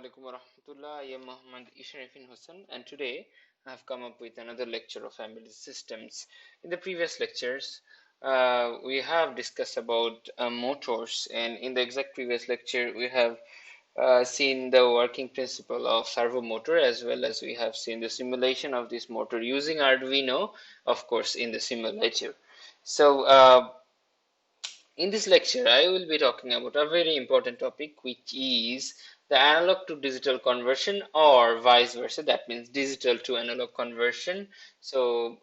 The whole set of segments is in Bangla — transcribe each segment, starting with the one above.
alaikum warahmatullah. I am Muhammad Isharifin Hussain, and today I have come up with another lecture of embedded systems. In the previous lectures, we have discussed about motors, and in the exact previous lecture, we have seen the working principle of servo motor, as well as we have seen the simulation of this motor using Arduino, of course, in the simulator. So, in this lecture, I will be talking about a very important topic, which is the analog to digital conversion, or vice versa. That means digital to analog conversion. So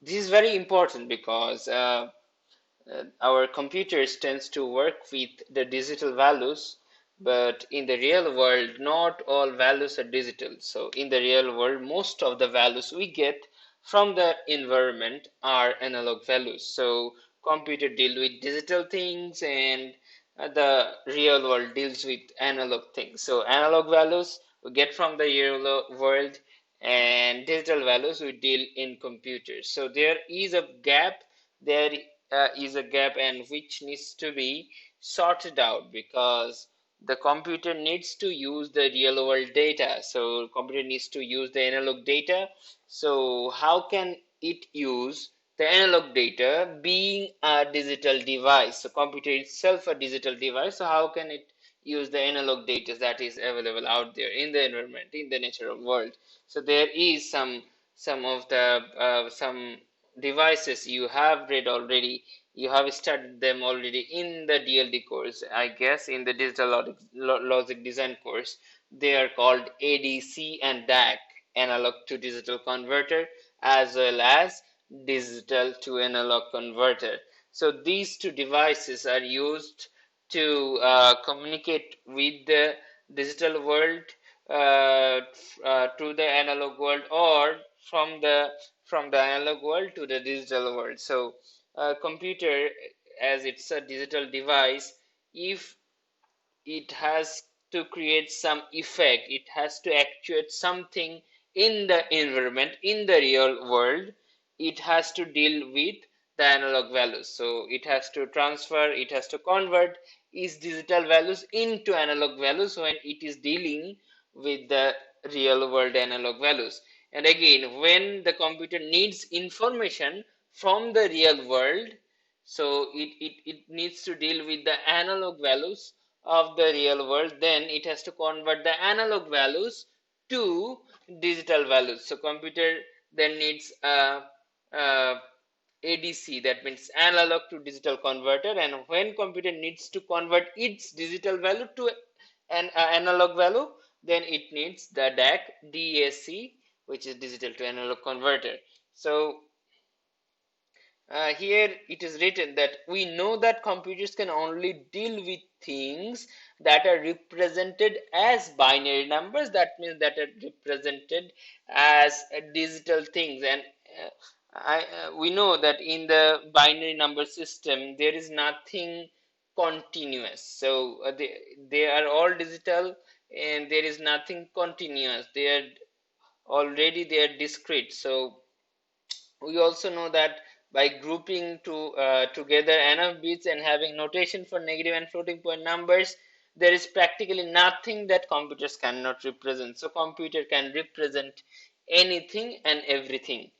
this is very important because our computers tends to work with the digital values, but in the real world, not all values are digital. So in the real world, most of the values we get from the environment are analog values. So computer deal with digital things, and the real world deals with analog things. So analog values we get from the real world, and digital values we deal in computers. So there is a gap. There is a gap, and which needs to be sorted out, because the computer needs to use the real world data. So computer needs to use the analog data. So how can it use the analog data being a digital device? So computer itself a digital device, so how can it use the analog data that is available out there in the environment, in the natural world? So there is some of the some devices you have read already, you have studied them already in the DLD course, I guess, in the digital logic design course. They are called ADC and DAC, analog to digital converter, as well as digital to analog converter. So these two devices are used to communicate with the digital world, to the analog world, or from the analog world to the digital world. So a computer, as it's a digital device, if it has to create some effect, it has to actuate something in the environment, in the real world, it has to deal with the analog values. So it has to transfer, it has to convert its digital values into analog values when it is dealing with the real world analog values. And again, when the computer needs information from the real world, so it needs to deal with the analog values of the real world, then it has to convert the analog values to digital values. So computer then needs a ADC, that means analog to digital converter, and when computer needs to convert its digital value to an analog value, then it needs the DAC, which is digital to analog converter. So here it is written that we know that computers can only deal with things that are represented as binary numbers, that means that are represented as digital things. And we know that in the binary number system there is nothing continuous. So they are all digital, and there is nothing continuous. They are discrete. So we also know that by grouping together enough bits and having notation for negative and floating point numbers, there is practically nothing that computers cannot represent. So computer can represent anything and everything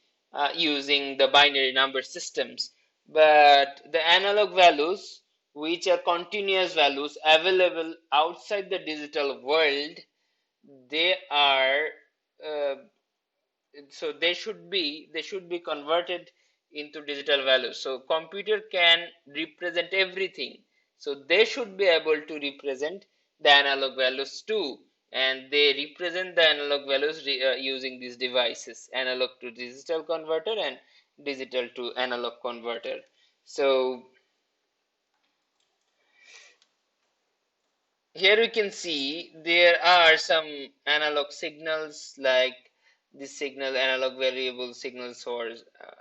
using the binary number systems. But the analog values, which are continuous values available outside the digital world, they are uh, so they should be converted into digital values. So computer can represent everything, so they should be able to represent the analog values too, and they represent the analog values using these devices, analog to digital converter and digital to analog converter. So here we can see there are some analog signals, like this signal, analog variable signals for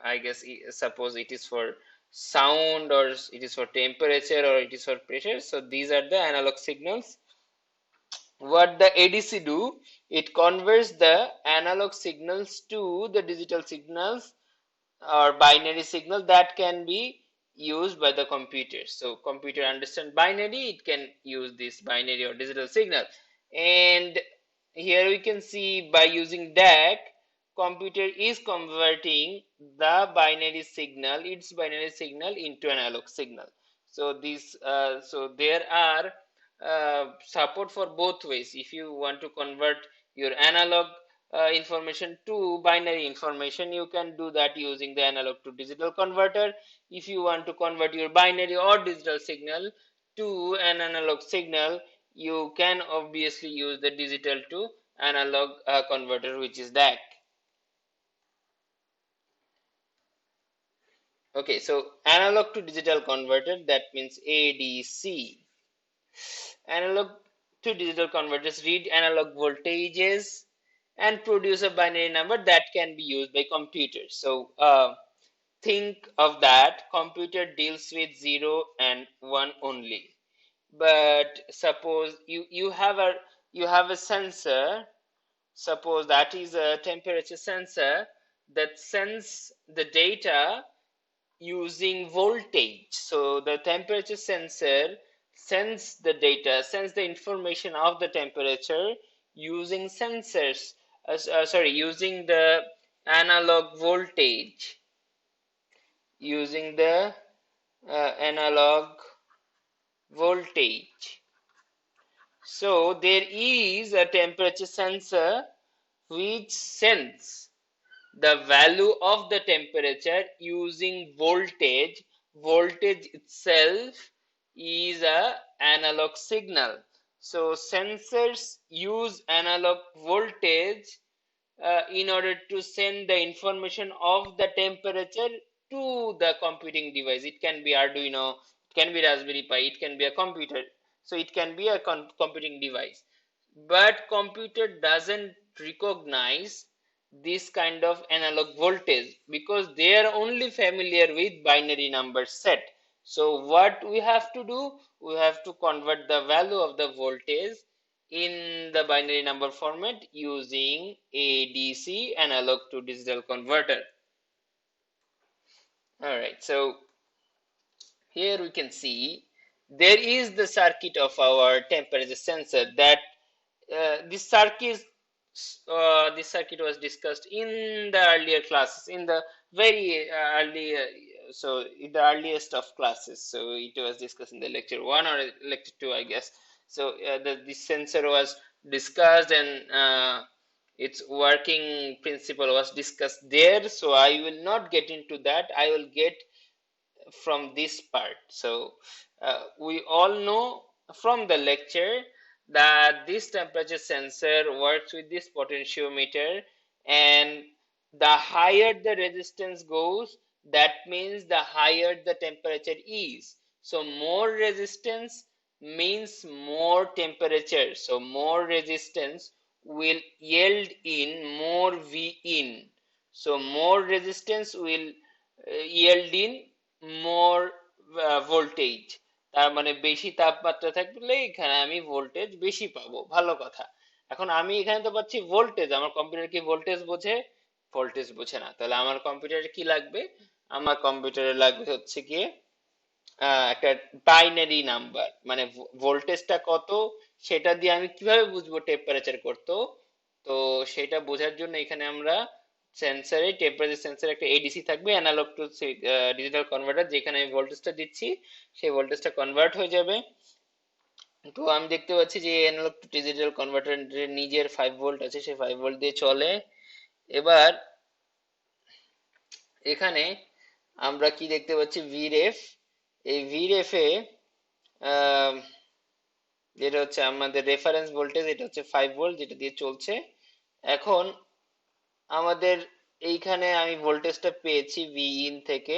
I guess suppose it is for sound, or it is for temperature, or it is for pressure. So these are the analog signals. What the ADC do, it converts the analog signals to the digital signals or binary signal that can be used by the computer. So computer understand binary, it can use this binary or digital signal. And here we can see by using DAC, computer is converting the binary signal, its binary signal into an analog signal. So there are support for both ways. If you want to convert your analog information to binary information, you can do that using the analog to digital converter. If you want to convert your binary or digital signal to an analog signal, you can obviously use the digital to analog converter, which is DAC. Okay, so analog to digital converter, that means ADC. Analog to digital converters read analog voltages and produce a binary number that can be used by computers. So think of that computer deals with 0 and 1 only. But suppose you have a sensor. Suppose that is a temperature sensor that sends the data using voltage. So the temperature sensor sends the data, sends the information of the temperature using sensors, using the analog voltage, using the analog voltage. So there is a temperature sensor which sends the value of the temperature using voltage. Voltage itself is a analog signal. So sensors use analog voltage in order to send the information of the temperature to the computing device. It can be Arduino, it can be Raspberry Pi, it can be a computer. So it can be a computing device. But computer doesn't recognize this kind of analog voltage because they are only familiar with binary number set. So what we have to do, we have to convert the value of the voltage in the binary number format using ADC, analog to digital converter. All right, so here we can see there is the circuit of our temperature sensor. That this circuit was discussed in the earlier classes, in the very early so in the earliest of classes. So it was discussed in the lecture 1 or lecture 2, I guess. So this sensor was discussed, and its working principle was discussed there. So I will not get into that. I will get from this part. So we all know from the lecture that this temperature sensor works with this potentiometer, and the higher the resistance goes, that means the higher the temperature is. So more resistance means more temperature. So more resistance will yield in more V in. So more resistance will yield in more voltage. তার মানে বেশি তাপমাত্রা থাকলে এখানে আমি ভোল্টেজ বেশি পাবো, ভালো কথা। এখন আমি এখানে তো পাচ্ছি ভোল্টেজ, আমার কম্পিউটার কি ভোল্টেজ বোঝে? ভোল্টেজ বোঝে না। তাহলে আমার কম্পিউটারে কি লাগবে? আমার কম্পিউটারে লাগবে হচ্ছে গিয়ে একটা বাইনারি নাম্বার, মানে ভোল্টেজটা কত সেটা দিয়ে আমি কিভাবে বুঝবো টেম্পারেচার কত। তো সেটা বোঝার জন্য এখানে আমরা সেন্সরে, টেম্পারেচার সেন্সরে একটা এডিসি থাকবে, অ্যানালগ টু ডিজিটাল কনভার্টার, যেখানে আমি ভোল্টেজটা দিচ্ছি সেই ভোল্টেজটা কনভার্ট হয়ে যাবে। তো আমি দেখতে পাচ্ছি যে অ্যানালগ টু ডিজিটাল কনভার্টারের নিজের 5 ভোল্ট আছে, সেই 5 ভোল্ট দিয়ে চলে। এবার এখানে আমরা কি দেখতে পাচ্ছি, ভিরেফ। এই ভিরেফে যেটা হচ্ছে আমাদের রেফারেন্স ভোল্টেজ, এটা হচ্ছে 5 ভোল্ট যেটা দিয়ে চলছে। এখন আমাদের এইখানে আমি ভোল্টেজটা পেয়েছি ভি ইন থেকে,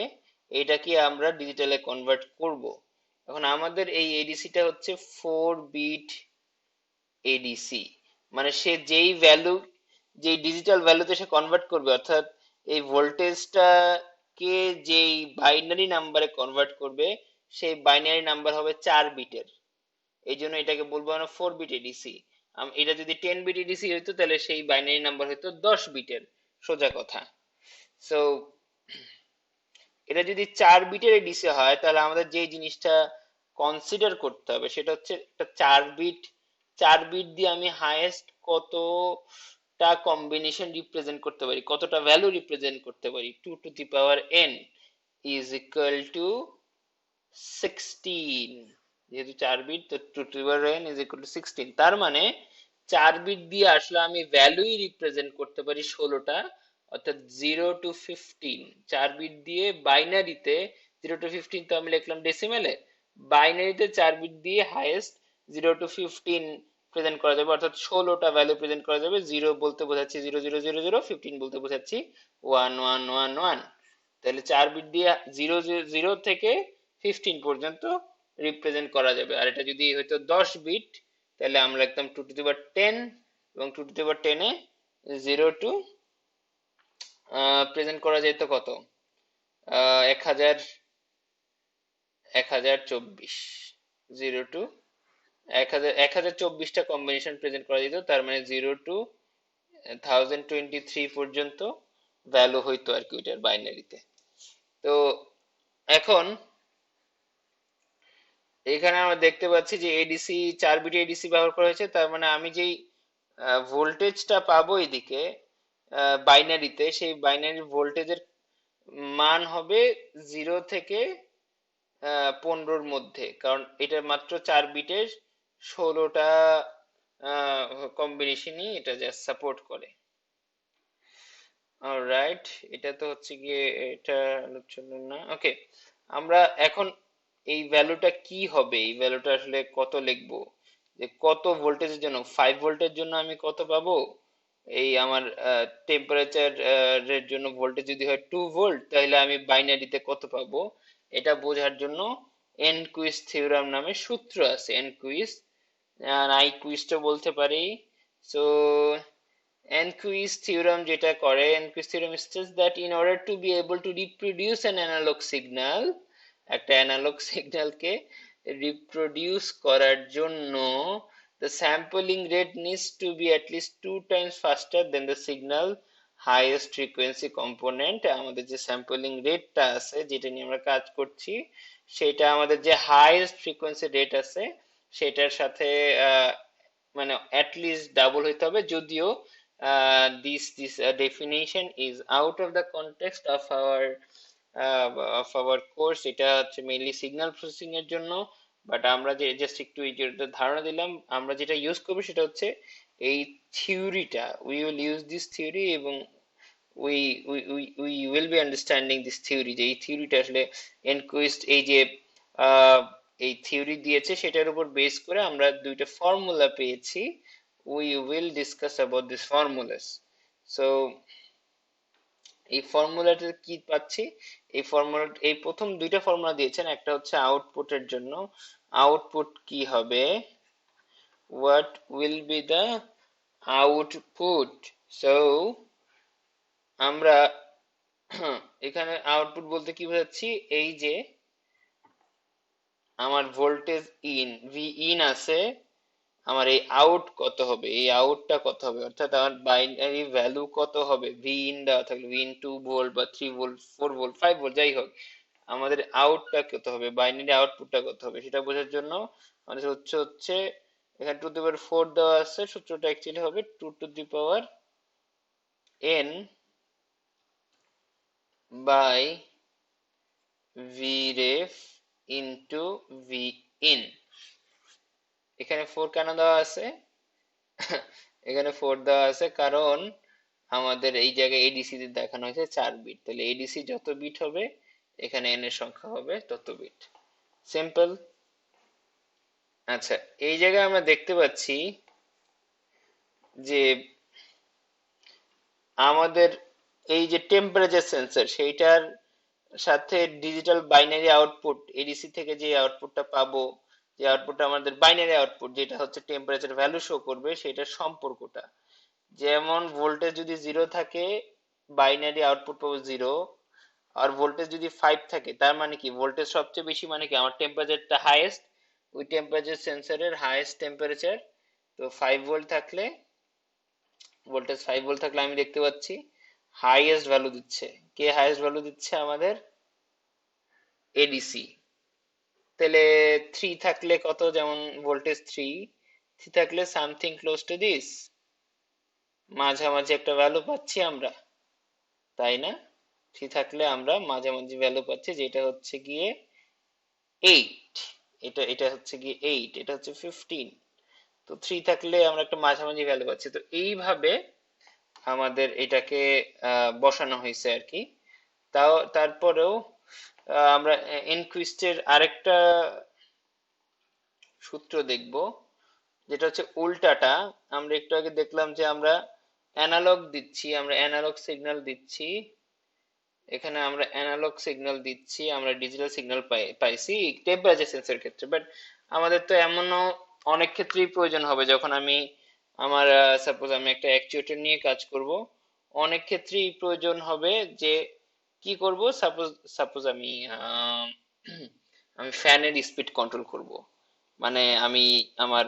এটাকে আমরা ডিজিটালে কনভার্ট করব। এখন আমাদের এই এডিসিটা হচ্ছে 4 বিট এডিসি, মানে সে যেই ভ্যালু, যেই ডিজিটাল ভ্যালুতে সে কনভার্ট করবে, অর্থাৎ এই ভোল্টেজটাকে যেই বাইনারি নাম্বারে কনভার্ট করবে সেই বাইনারি নাম্বার হবে 4 বিটের। এই জন্য এটাকে বলবো আমরা 4 বিট এডিসি। এটা যদি 10 বিট এডিসি হইতো তাহলে সেই বাইনারি নাম্বার হইতো 10 বিটের, সোজা কথা। সো এটা যদি 4 বিটের এডিসি হয় তাহলে আমাদের যে জিনিসটা কনসিডার করতে হবে সেটা হচ্ছে একটা 4 বিট দিয়ে আমি হাইয়েস্ট কতটা কম্বিনেশন রিপ্রেজেন্ট করতে পারি, কতটা ভ্যালু রিপ্রেজেন্ট করতে পারি। 2 to the power n is equal to 16, যেহেতু 4 বিট তো 2 to the power n is equal to 16, তার মানে 4 বিট দিয়ে আসলে আমি ভ্যালুই রিপ্রেজেন্ট করতে পারি 16টা, অর্থাৎ 0 টু 15। 4 বিট দিয়ে বাইনারিতে 0 টু 15 তো আমি লিখলাম ডেসিমেলে, বাইনারিতে 4 বিট দিয়ে হাইয়েস্ট 0 টু 15 প্রেজেন্ট করা যাবে, অর্থাৎ 16টা ভ্যালু প্রেজেন্ট করা যাবে। 0 বলতে বোঝাচ্ছি 0000, 15 বলতে বোঝাচ্ছি 1111। তাহলে 4 বিট দিয়ে 0 থেকে 15 পর্যন্ত রিপ্রেজেন্ট করা যাবে। আর এটা যদি হয়তো 10 বিট, তাহলে আমরা লিখতাম 2 টু দি পাওয়ার 10, এবং 2 টু দি পাওয়ার 10 এ 0 টু প্রেজেন্ট করা যেত কত, 1024, 0 টু 1024টা কম্বিনেশন প্রেজেন্ট করা যেত, তার মানে 0 টু 1023 পর্যন্ত ভ্যালু হইতো আর কি ওইটার বাইনারিতে। তো এখন এখানে আমরা দেখতে পাচ্ছি যে এডিসি 4 বিট এডিসি ব্যবহার করা হয়েছে, তার মানে আমি যেই ভোল্টেজটা পাবো এদিকে বাইনারিতে, সেই বাইনারি ভোল্টেজের মান হবে 0 থেকে 15-র মধ্যে, কারণ এটা মাত্র 4 বিটের 16টা কম্বিনেশনই এটা জাস্ট সাপোর্ট করে। অলরাইট, এটা তো হচ্ছে গিয়ে এটা আলোচনা না। ওকে, আমরা এখন এই ভ্যালুটা কি হবে, এই ভ্যালুটা আসলে কত লিখবো, যে কত ভোল্টেজের জন্য, 5 ভোল্টের জন্য আমি কত পাবো, এই আমার টেম্পারেচার এর জন্য ভোল্টেজ যদি হয় 2 ভোল্ট, তাহলে আমি বাইনারিতে কত পাবো, এটা বোঝার জন্য এনকুইস্ট থিওরাম নামে সূত্র আছে। এনকুইস্ট, নাইকুইস্টও বলতে পারি। সো Enquist theorem যেটা করে, Enquist theorem states that in order to be able to reproduce an analog signal, একটা অ্যানালগ সিগন্যালকে রিপ্রোডিউস করার জন্য the sampling rate needs to be at least 2 times faster than the signal highest frequency component। আমাদের যে স্যাম্পলিং রেটটা আছে, যেটা নিয়ে আমরা কাজ করছি, সেটা আমাদের যে হাইয়েস্ট ফ্রিকোয়েন্সি রেট আছে সেটার সাথে মানে at least ডাবল হইতে হবে। যদিও this definition is out of the context of our course, এটা হচ্ছে মেইনলি সিগন্যাল প্রসেসিং এর জন্য, বাট আমরা যে জাস্ট একটু যেটা ধারণা দিলাম, আমরা যেটা ইউজ করবো সেটা হচ্ছে এই থিওরিটা, we will use this theory, এবং we we will be understanding this theory, যে এই থিওরিটা আসলে এনকুইস্ট এই যে এই থিওরি দিয়েছে সেটার উপর বেস করে আমরা দুইটা ফর্মুলা পেয়েছি। we will discuss about these formulas. So এই ফর্মুলাটা কি পাচ্ছি, এই ফর্মুলা, এই প্রথম দুইটা ফর্মুলা দিয়েছেন, একটা হচ্ছে আউটপুটের জন্য, আউটপুট কি হবে, what will be the output। so আমরা এখানে আউটপুট বলতে কি বোঝাচ্ছি, এই যে আমার ভোল্টেজ ইন ভি ইন আছে, আমার এই আউট কত হবে, এই আউটটা কত হবে, অর্থাৎ আমার বাইনারি ভ্যালু কত হবে, ভি ইন দেওয়া থাকলে ভি ইন 2 ভোল্ট বা 3 ভোল্ট 4 ভোল্ট 5 ভোল্ট যাই হোক, আমাদের আউটটা কত হবে, বাইনারি আউটপুটটা কত হবে, সেটা বোঝার জন্য আমাদের হচ্ছে এখানে 2 টু দি পাওয়ার 4 দেওয়া আছে, সূত্রটা অ্যাকচুয়ালি হবে 2 to the power n by vref into V in. এখানে 4 কেন দেওয়া আছে, এখানে 4 দেওয়া আছে কারণ আমাদের এই জায়গায় এডিসি তে দেখানো হয়েছে 4 বিট, তাহলে এডিসি যত বিট হবে এখানে n এর সংখ্যা হবে তত বিট, সিম্পল। আচ্ছা, এই জায়গায় আমরা দেখতে পাচ্ছি যে আমাদের এই যে টেম্পারেচার সেন্সর, সেইটার সাথে ডিজিটাল বাইনারি আউটপুট, এডিসি থেকে যে আউটপুটটা পাবো, যে আউটপুটটা আমাদের বাইনারি আউটপুট, যেটা হচ্ছে টেম্পারেচার ভ্যালু শো করবে, সেটার সম্পর্কটা, যেমন ভোল্টেজ যদি 0 থাকে বাইনারি আউটপুট পাবো 0, আর ভোল্টেজ যদি 5 থাকে তার মানে কি, ভোল্টেজ সবচেয়ে বেশি মানে কি আমার টেম্পারেচারটা হাইয়েস্ট, ওই টেম্পারেচার সেন্সরের হাইয়েস্ট টেম্পারেচার। তো 5 ভোল্ট থাকলে, ভোল্টেজ 5 ভোল্ট থাকলে আমি দেখতে পাচ্ছি হাইয়েস্ট ভ্যালু দিচ্ছে, কে হাইয়েস্ট ভ্যালু দিচ্ছে, আমাদের এডিসি। তাহলে 3 থাকলে কত, যেমন ভোল্টেজ 3, থ্রি থাকলে সামথিং ক্লোজ টু দিস, মাঝামাঝি একটা ভ্যালু পাচ্ছি আমরা, তাই না? থ্রি থাকলে আমরা মাঝামাঝি ভ্যালু পাচ্ছি, যেটা হচ্ছে গিয়ে 8, এটা হচ্ছে গিয়ে 8, এটা হচ্ছে 15। তো থ্রি থাকলে আমরা একটা মাঝামাঝি ভ্যালু পাচ্ছি। তো এইভাবে আমাদের এটাকে বসানো হয়েছে আর কি। তারপরেও আমরা এনকুইস্টের আরেকটা সূত্র দেখব, যেটা হচ্ছে উল্টাটা। আমরা একটু আগে দেখলাম যে আমরা অ্যানালগ সিগন্যাল দিচ্ছি, এখানে আমরা অ্যানালগ সিগন্যাল দিচ্ছি, আমরা ডিজিটাল সিগন্যাল পাইছি টেম্পারেচার সেন্সরের ক্ষেত্রে। বাট আমাদের তো এমনও অনেক ক্ষেত্রেই প্রয়োজন হবে, যখন আমি আমার সাপোজ আমি একটা অ্যাকচুয়েটর নিয়ে কাজ করব, অনেক ক্ষেত্রেই প্রয়োজন হবে যে কি করব, সাপোজ সাপোজ আমি আমি ফ্যানের স্পিড কন্ট্রোল করব, মানে আমি আমার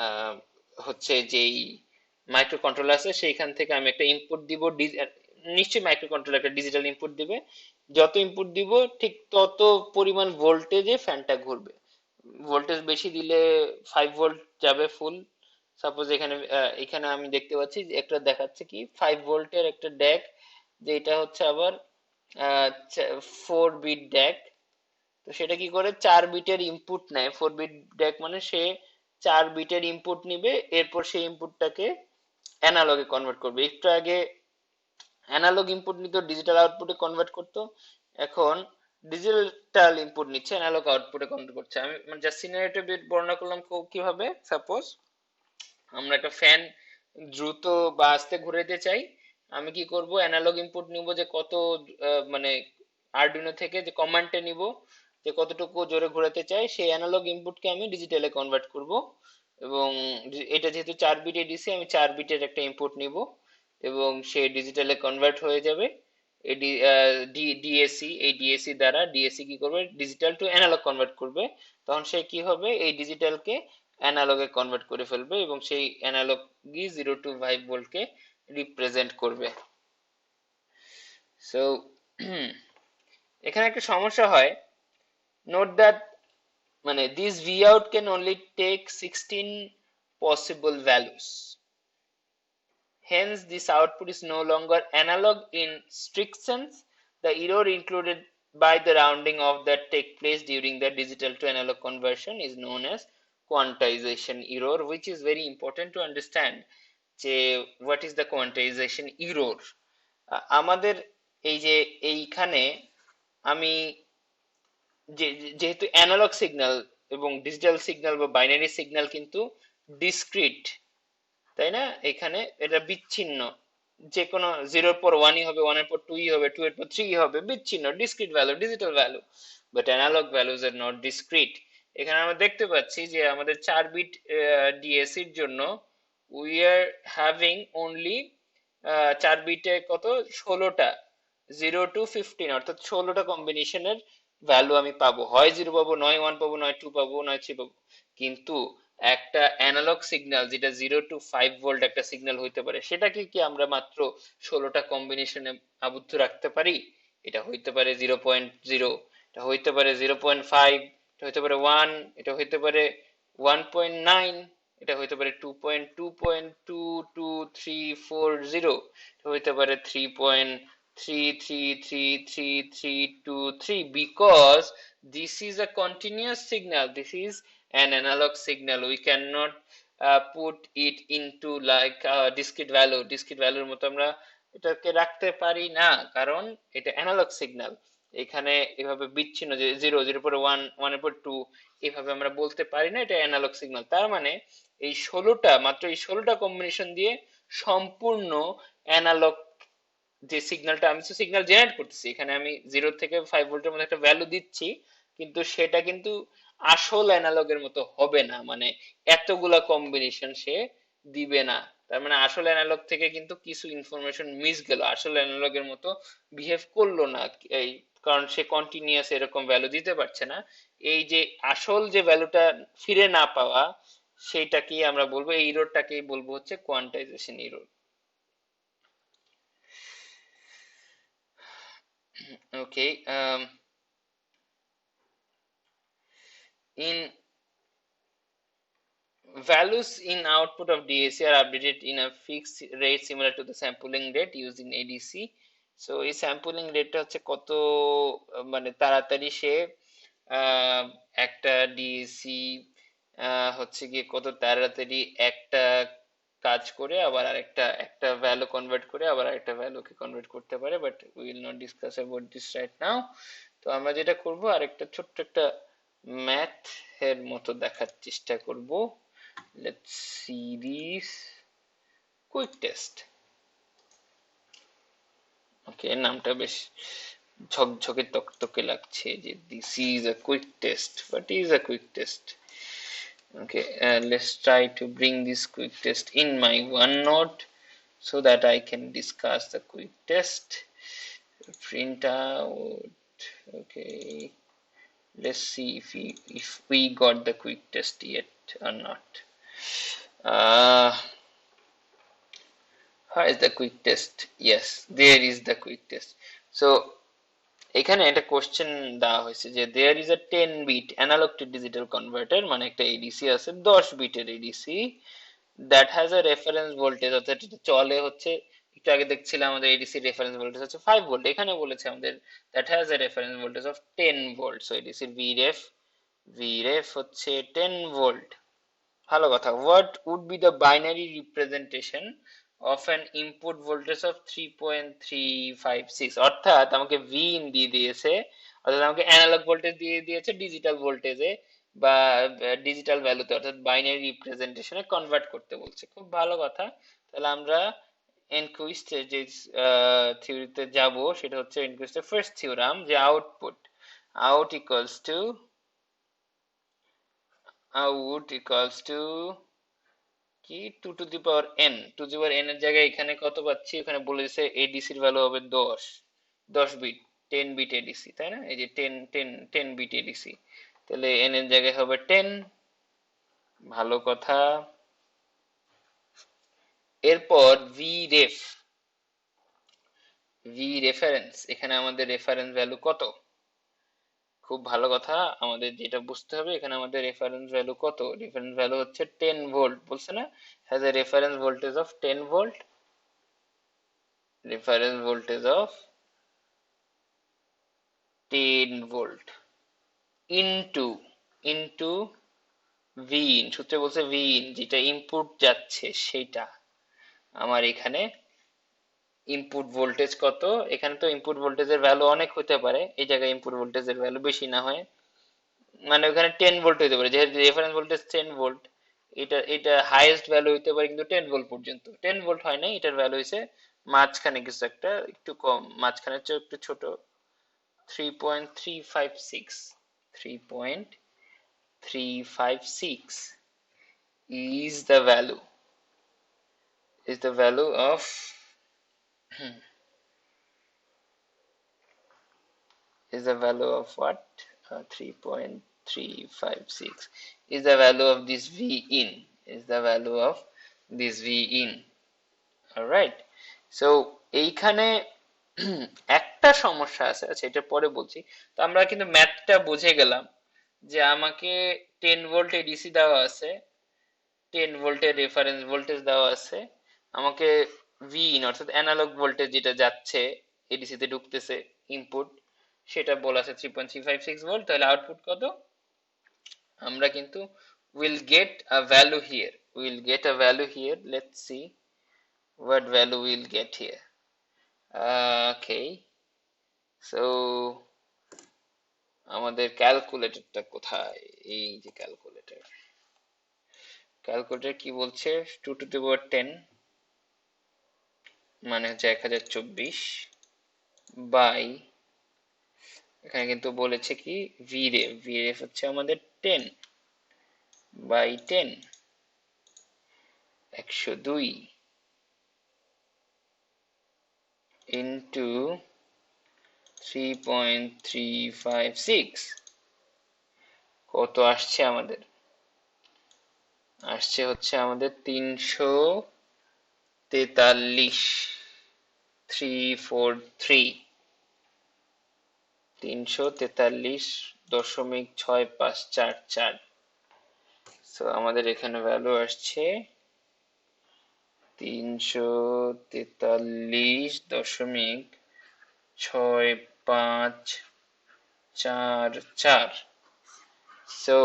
আহ, হচ্ছে যেই মাইক্রো কন্ট্রোলার আছে সেইখান থেকে আমি একটা ইনপুট দিব, নিশ্চয়ই মাইক্রো কন্ট্রোলার একটা ডিজিটাল ইনপুট দিবে, যত ইনপুট দিব ঠিক তত পরিমাণ ভোল্টেজে ফ্যানটা ঘুরবে। ভোল্টেজ বেশি দিলে 5 ভোল্ট যাবে ফুল। সাপোজ এখানে আমি দেখতে পাচ্ছি যে একটা দেখাচ্ছে কি 5 ভোল্টের একটা ড্যাক, যে এটা হচ্ছে আবার 4 বিট ড্যাক। তো সেটা কি করে 4 বিটের ইনপুট নেয়, 4 বিট ডেক মানে সে 4 বিটের ইনপুট নিবে, এরপর সেই ইনপুটটাকে অ্যানালগে কনভার্ট করবে। একটু আগে অ্যানালগ ইনপুট নিত, ডিজিটাল আউটপুটে কনভার্ট করতো, এখন ডিজিটাল ইনপুট নিচ্ছে, অ্যানালগ আউটপুটে কনভার্ট করছে। আমি মানে জাস্ট সিনারিটা বর্ণনা করলাম কিভাবে। সাপোজ আমরা একটা ফ্যান দ্রুত বা আস্তে ঘুরাইতে চাই, আমি কি করব, অ্যানালগ ইনপুট নিব যে কত, মানে আরডুইনো থেকে যে কমান্ডটা নিব যে কতটুকু জোরে ঘোরাতে চাই, সেই অ্যানালগ ইনপুটকে আমি ডিজিটালে কনভার্ট করব। এবং এটা যেহেতু 4 বিটে ডিসি, আমি 4 বিটের একটা ইনপুট নিব এবং সে ডিজিটালে কনভার্ট হয়ে যাবে। এই ডিএসি, এই ডিএসি দ্বারা ডিএসি কি করবে, ডিজিটাল টু অ্যানালগ কনভার্ট করবে। তখন সে কি হবে, এই ডিজিটালকে অ্যানালগে কনভার্ট করে ফেলবে এবং সেই অ্যানালগই 0 to 5 ভোল্টকে রিপ্রেজেন্ট করবে। সো এখানে একটা সমস্যা হয়, নোট দ্যাট মানে this V out can only take 16 possible values. Hence, this output is no longer analog in strict sense. The error included by the rounding off that take place during the digital to analog conversion is known as quantization error, which is very important to understand. যে what is the quantization error? আমাদের এই যে এইখানে আমি যেহেতু অ্যানালগ সিগন্যাল এবং ডিজিটাল সিগন্যাল বা বাইনারি সিগন্যাল কিন্তু ডিসক্রিট, তাই না? এখানে এটা বিচ্ছিন্ন, যে কোনো 0-এর পর 1ই হবে, 1-এর পর 2ই হবে, 2-এর পর 3ই হবে, বিচ্ছিন্ন discrete value, digital value. But analog values are not discrete. এখানে আমরা দেখতে পাচ্ছি যে আমাদের 4 বিট ডিএসির জন্য উই আর হ্যাভিং অনলি 4 বিটে কত, 16টা, 0 to 15, অর্থাৎ 16টা কম্বিনেশনের ভ্যালু আমি পাবো, হয় 0 পাবো, নয় 1 পাবো, নয় 2 পাবো, নয় 3 পাবো। কিন্তু একটা অ্যানালগ সিগন্যাল যেটা 0 to 5 ভোল্ট একটা সিগন্যাল হইতে পারে, সেটাকে কি আমরা মাত্র 16টা কম্বিনেশনে আবদ্ধ রাখতে পারি? এটা হইতে পারে 0.0, এটা হইতে পারে 0.5, এটা হইতে পারে 1, এটা হইতে পারে 1.9, এটা হইতে পারে 2.2.22340, এটা হইতে পারে 3.33333323, because this is a continuous signal, this is an analog signal. We cannot put it into like discrete value. discrete value মতো আমরা এটাকে রাখতে পারি না, কারণ এটা অ্যানালগ সিগন্যাল। এখানে এভাবে বিচ্ছিন্ন যে 0-0 পরে 1, 1-এর পর 2, এভাবে আমরা বলতে পারি না, এটা অ্যানালগ সিগন্যাল। তার মানে এই 16টা, মাত্র এই 16টা কম্বিনেশন দিয়ে সম্পূর্ণ অ্যানালগ যে সিগন্যালটা, আমি তো সিগন্যাল জেনারেট করতেছি, এখানে আমি 0 থেকে 5 ভোল্টের মধ্যে একটা ভ্যালু দিচ্ছি, কিন্তু সেটা কিন্তু আসল অ্যানালগের মতো হবে না, মানে এতগুলা কম্বিনেশন সে দিবে না। তার মানে আসল অ্যানালগ থেকে কিন্তু কিছু ইনফরমেশন মিস গেল, আসল অ্যানালগের মতো বিহেভ করলো না, এই কারণ সে কন্টিনিউয়াস এরকম ভ্যালু দিতে পারছে না। এই যে আসল যে ভ্যালুটা ফিরে না পাওয়া, সেইটাকেই আমরা বলবো, এই ইরোরটাকেই বলবো হচ্ছে quantisation error. Okay, in Values in output of DAC are updated in a fixed rate similar to the sampling rate used in ADC. So এই sampling rate হচ্ছে কত মানে তাড়াতাড়ি সে একটা ডিএসি হচ্ছে গিয়ে কত তাড়াতাড়ি একটা কাজ করে আবার একটা ভ্যালু কনভার্ট করে আবার আরেকটা ভ্যালুকে কনভার্ট করতে পারে, but we will not discuss about this right now. তো আমরা যেটা করব আরেকটা ছোট্ট একটা ম্যাথ এর মতো দেখার চেষ্টা করব। Let's see this quick test. Okay, নামটা বেশ ঝকঝকে তকতকে লাগছে যে this is a quick test. What is a quick test? Okay, let's try to bring this quick test in my OneNote so that I can discuss the quick test. Print out. Okay, let's see if we got the quick test yet or not. Where is the quick test? Yes, there is the quick test. So এখানে একটা কোশ্চেন দেওয়া হয়েছে যে there is a 10 bit analog to digital converter, মানে একটা এডিসি আছে 10 বিটের ADC that has a reference voltage, অর্থাৎ এটা চলে হচ্ছে একটু আগে দেখছিলাম আমাদের এডিসি রেফারেন্স ভোল্টেজ হচ্ছে 5 ভোল্ট, এখানে বলেছে আমাদের that has a reference voltage of 10 volt. So ADC vref হচ্ছে 10 ভোল্ট। ভালো কথা। What would be the binary representation of an input voltage of 3.356? অর্থাৎ আমাকে Vin দিয়ে দিয়েছে, অর্থাৎ আমাকে অ্যানালগ ভোল্টেজ দিয়ে দিয়েছে ডিজিটাল ভোল্টেজে বা ডিজিটাল ভ্যালুতে, অর্থাৎ বাইনারি রিপ্রেজেন্টেশনে কনভার্ট করতে বলছে। খুব ভালো কথা। তাহলে আমরা এনকুইস্টের যে থিওরিতে যাব সেটা হচ্ছে এনকুইস্টের ফার্স্ট থিওরাম, যে out equals to কি 2 to the power n, 2 to the power n এর জায়গায় এখানে কত পাচ্ছি, এখানে বলেছে এডিসি এর ভ্যালু হবে 10 বিট, 10 বিট এডিসি, তাই না? এই যে 10 বিট এডিসি, তাহলে n এর জায়গায় হবে 10। ভালো কথা। এরপর ভি রেফারেন্স, এখানে আমাদের রেফারেন্স ভ্যালু কত? খুব ভালো কথা। আমাদের যেটা বুঝতে হবে এখানে আমাদের রেফারেন্স ভ্যালু কত, রেফারেন্স ভ্যালু হচ্ছে 10 ভোল্ট, বলছে না has a reference voltage of 10 volt, reference voltage of 10 volt into V in, সূত্রে বলছে ভি ইন, যেটা ইনপুট যাচ্ছে সেটা আমার এখানে ইনপুট ভোল্টেজ কত। এখানে তো ইনপুট ভোল্টেজের ভ্যালু অনেক হতে পারে, এই জায়গায় ইনপুট ভোল্টেজের ভ্যালু বেশি না হয়, মানে ওখানে 10 ভোল্ট হতে পারে, যেহেতু রেফারেন্স ভোল্টেজ 10 ভোল্ট, এটা হাইয়েস্ট ভ্যালু হতে পারে কিন্তু 10 ভোল্ট পর্যন্ত। 10 ভোল্ট হয় না, এটার ভ্যালু হইছে মাঝখানে কিছু একটা, একটু কম, মাঝখানের চেয়ে একটু ছোট, 3.356 3.356 is the value of is the value of what? 3.356 is the value of this V in, is the value of this V in. Alright, so এইখানে একটা সমস্যা আছে, আচ্ছা এটা পরে বলছি। তো আমরা কিন্তু ম্যাথটা বুঝে গেলাম যে আমাকে 10 ভোল্ট এডিসি দেওয়া আছে, 10 ভোল্টের রেফারেন্স ভোল্টেজ দেওয়া আছে, আমাকে ভি ইন অর্থাৎ অ্যানালগ ভোল্টেজ যেটা যাচ্ছে এডিসি তে ঢুকতেছে ইনপুট, সেটা বলা আছে 3.356 ভোল্ট। তাহলে আউটপুট কত? আমরা কিন্তু will get a value here, let's see what value we'll get here. Okay, so আমাদের ক্যালকুলেটরটা কোথায়? এই যে ক্যালকুলেটর কি বলছে, 2 to the power 10 মানে হচ্ছে 1024 বাই, এখানে কিন্তু বলেছে কি ভিরেফ হচ্ছে আমাদের 10 বাই 10 102 ইন্টু 3.356 কত আসছে আমাদের? আসছে হচ্ছে আমাদের 343 343.6544। সো আমাদের এখানে ভ্যালু আসছে 343.6544. So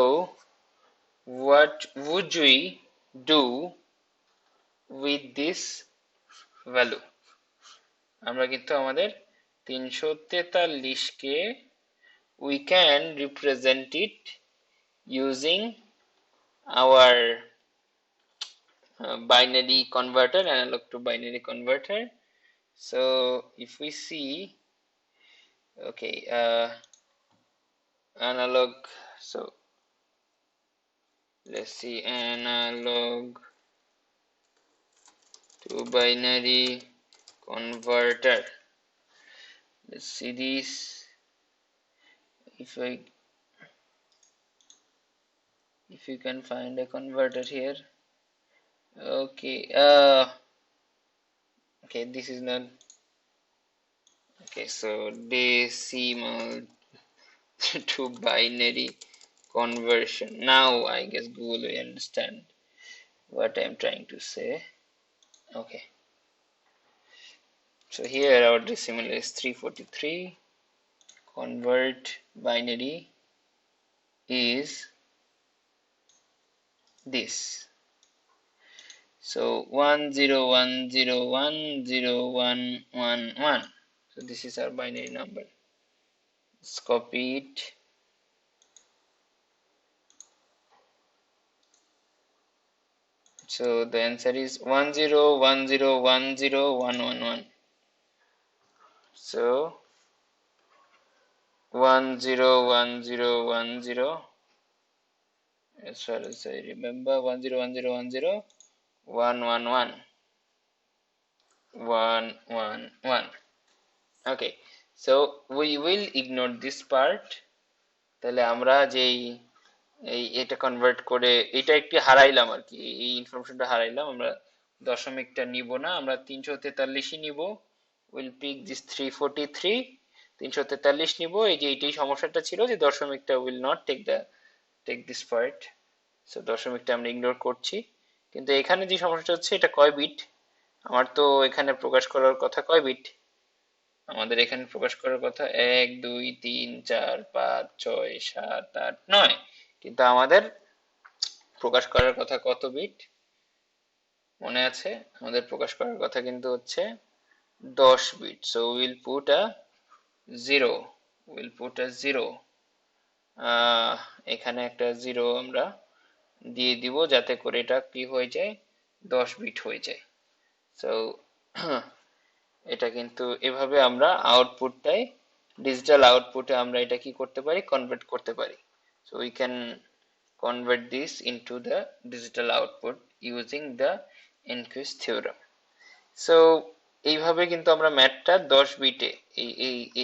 what would we do with this value? আমরা কিন্তু আমাদের 343 কে we can represent it using our binary converter, analog to binary converter. So if we see, okay, analog, so let's see, analog to binary converter. Let's see this. If you can find a converter here. Okay, okay, this is not okay. So decimal to binary conversion. Now I guess Google will understand what I'm trying to say. Okay, so here our decimal is 343. Convert binary is this. So 10101011. So this is our binary number. Let's copy it. So the answer is 1010101111. So 101010, as far as I remember, 10101111. Okay, so we will ignore this part. তাহলে আমরা যেই এটা কনভার্ট করে এটা একটু হারাইলাম আর কি, এই ইনফরমেশনটা হারাইলাম। আমরা দশমিকটা নিব না, আমরা 343ই নিব। উইল পিক দিস 343, 343 নিব। এই যে এইটাই সমস্যাটা ছিল যে দশমিকটা will not take this part. So দশমিকটা আমরা ইগনোর করছি। কিন্তু এখানে যে সমস্যাটা হচ্ছে, এটা কয় বিট? আমার তো এখানে প্রকাশ করার কথা কয় বিট? আমাদের এখানে প্রকাশ করার কথা 1 2 3 4 5 6 7 8 9, কিন্তু আমাদের প্রকাশ করার কথা কত বিট মনে আছে? আমাদের প্রকাশ করার কথা কিন্তু হচ্ছে 10 bit. So will put a 0, এখানে একটা 0 আমরা দিয়ে দিব, যাতে করে এটা কি হয়ে যায়, 10 বিট হয়ে যায়। সো এটা কিন্তু এভাবে আমরা আউটপুটটাই, ডিজিটাল আউটপুটে আমরা এটা কি করতে পারি, কনভার্ট করতে পারি। So we can convert this into the digital output using the Enquist theorem. So এইভাবে কিন্তু আমরা ম্যাথটা 10 বিটে,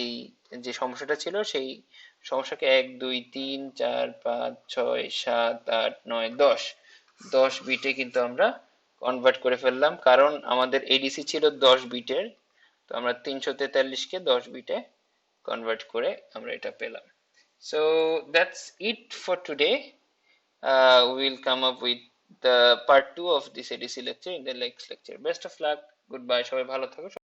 এই যে সমস্যাটা ছিল সেই সমস্যাকে 1 2 3 4 5 6 7 8 9 10 বিটে কিন্তু আমরা কনভার্ট করে ফেললাম, কারণ আমাদের এডিসি ছিল 10 বিটের। তো আমরা 343কে 10 বিটে কনভার্ট করে আমরা এটা পেলাম। So that's it for today. We will come up with the part 2 of this ADC lecture in the next lecture. Best of luck. Goodbye. সবাই ভালো থাকো।